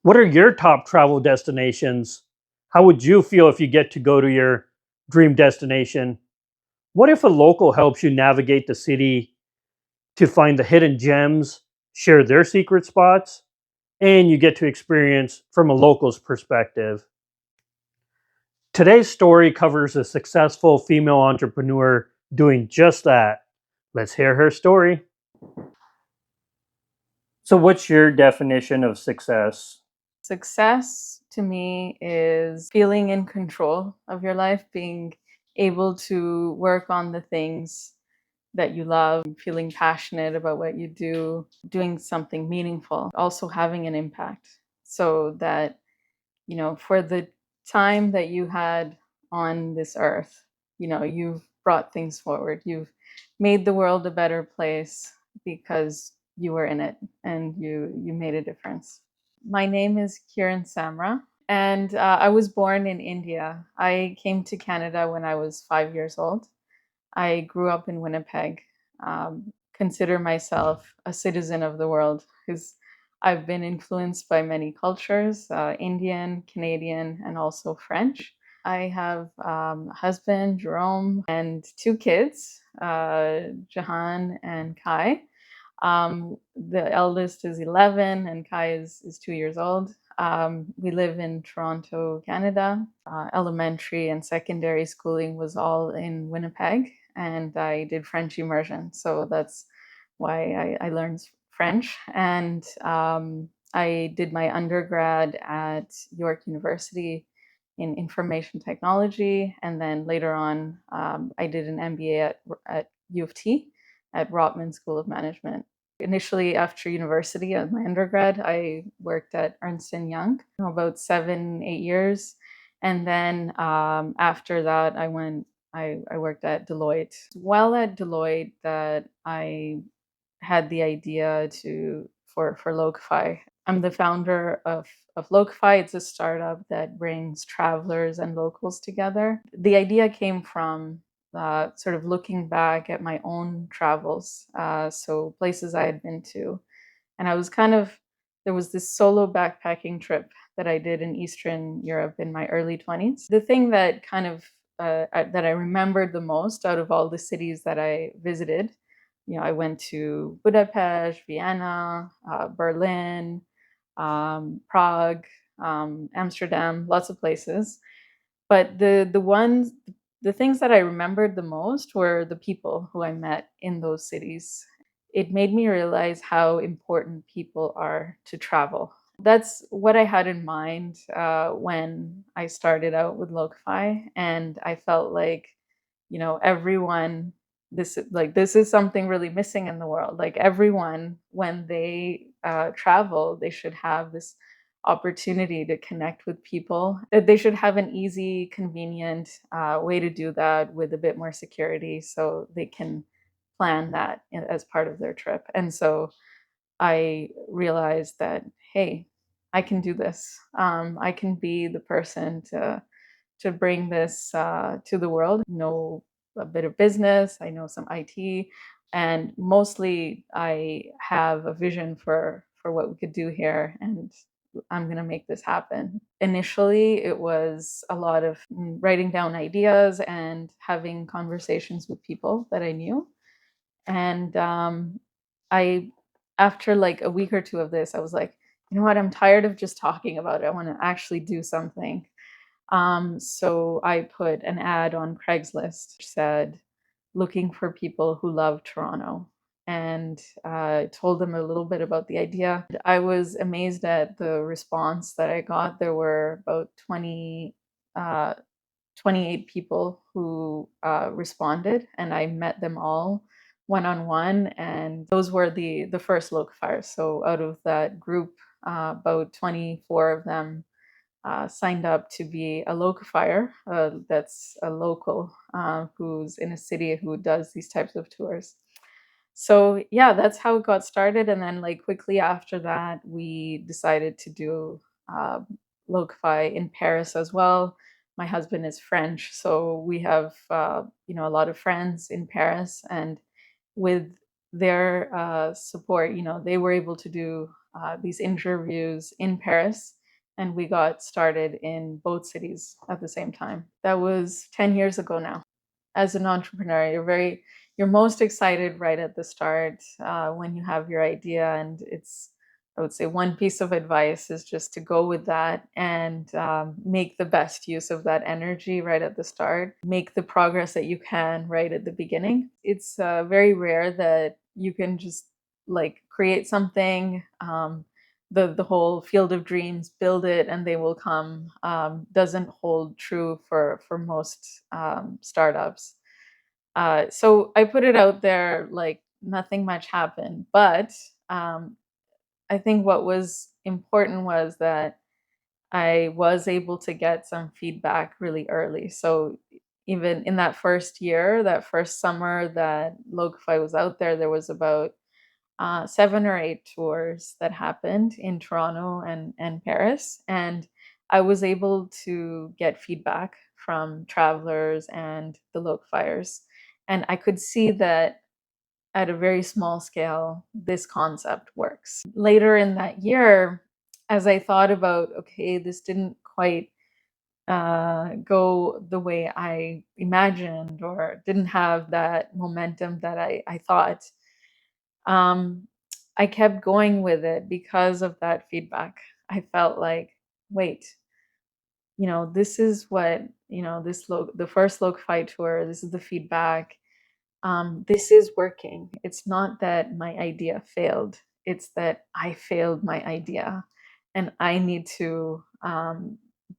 What are your top travel destinations? How would you feel if you get to go to your dream destination? What if a local helps you navigate the city to find the hidden gems, share their secret spots, and you get to experience from a local's perspective? Today's story covers a successful female entrepreneur doing just that. Let's hear her story. So, what's your definition of success? Success to me is feeling in control of your life, being able to work on the things that you love, feeling passionate about what you do, doing something meaningful, also having an impact so that, for the time that you had on this earth, you've brought things forward. You've made the world a better place because you were in it and you made a difference. My name is Kiran Samra, and I was born in India. I came to Canada when I was 5 years old. I grew up in Winnipeg. Consider myself a citizen of the world because I've been influenced by many cultures, Indian, Canadian, and also French. I have a husband, Jerome, and two kids, Jahan and Kai. The eldest is 11 and Kai is 2 years old. We live in Toronto, Canada. Elementary and secondary schooling was all in Winnipeg, and I did French immersion. So that's why I learned French. And I did my undergrad at York University in information technology. And then later on, I did an MBA at U of T at Rotman School of Management. Initially, after university, at my undergrad, I worked at Ernst and Young about 7, 8 years, and then after that, I worked at Deloitte. While at Deloitte, that I had the idea for Locify. I'm the founder of Locify. It's a startup that brings travelers and locals together. The idea came from sort of looking back at my own travels, so places I had been to, and I was there was this solo backpacking trip that I did in Eastern Europe in my early 20s. The thing that that I remembered the most out of all the cities that I visited, I went to Budapest, Vienna, Berlin, Prague, Amsterdam, lots of places. But the things that I remembered the most were the people who I met in those cities. It made me realize how important people are to travel. That's what I had in mind when I started out with Locify, and I felt like, everyone, this is something really missing in the world. Like everyone, when they travel, they should have this opportunity to connect with people. That they should have an easy, convenient way to do that with a bit more security, so they can plan that as part of their trip. And so I realized that, hey, I can do this. I can be the person to bring this to the world. I know a bit of business, I know some IT, and mostly I have a vision for what we could do here, and I'm going to make this happen. Initially, it was a lot of writing down ideas and having conversations with people that I knew. And I, after like a week or two of this, I was like, you know what? I'm tired of just talking about it. I want to actually do something. So I put an ad on Craigslist which said, looking for people who love Toronto. And told them a little bit about the idea. I was amazed at the response that I got. There were about 28 people who responded, and I met them all one on one. And those were the first Locafiers. So out of that group, about 24 of them signed up to be a locafier. That's a local who's in a city who does these types of tours. So yeah, that's how it got started. And then like quickly after that, we decided to do uh, locify in Paris as well. My husband is French, so we have a lot of friends in Paris, and with their support, they were able to do these interviews in Paris, and we got started in both cities at the same time. That was 10 years ago now. As an entrepreneur, you're most excited right at the start when you have your idea, and I would say one piece of advice is just to go with that and make the best use of that energy right at the start. Make the progress that you can right at the beginning. It's very rare that you can just like create something, the whole field of dreams, build it and they will come, doesn't hold true for most startups. So I put it out there like nothing much happened, but I think what was important was that I was able to get some feedback really early. So even in that first year, that first summer that Logify was out there, there was about 7 or 8 tours that happened in Toronto and Paris. And I was able to get feedback from travelers and the Logifiers. And I could see that at a very small scale, this concept works. Later in that year, as I thought about, okay, this didn't quite go the way I imagined or didn't have that momentum that I thought, um, I kept going with it because of that feedback. I felt like, wait, this is what, the first Logify tour, this is the feedback. This is working. It's not that my idea failed, it's that I failed my idea. And I need to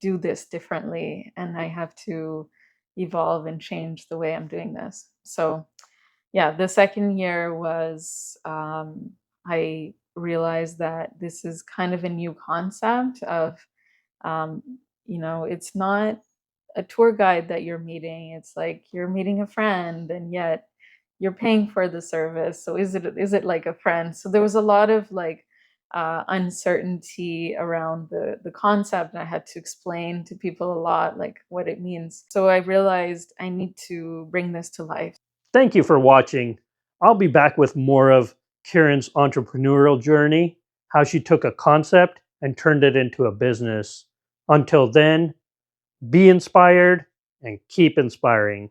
do this differently. And I have to evolve and change the way I'm doing this. So, yeah, the second year was, I realized that this is kind of a new concept of, um, it's not a tour guide that you're meeting. It's like you're meeting a friend, and yet you're paying for the service. So is it like a friend? So there was a lot of like uncertainty around the concept, and I had to explain to people a lot like what it means. So I realized I need to bring this to life. Thank you for watching. I'll be back with more of Kiran's entrepreneurial journey, how she took a concept and turned it into a business. Until then, be inspired and keep inspiring.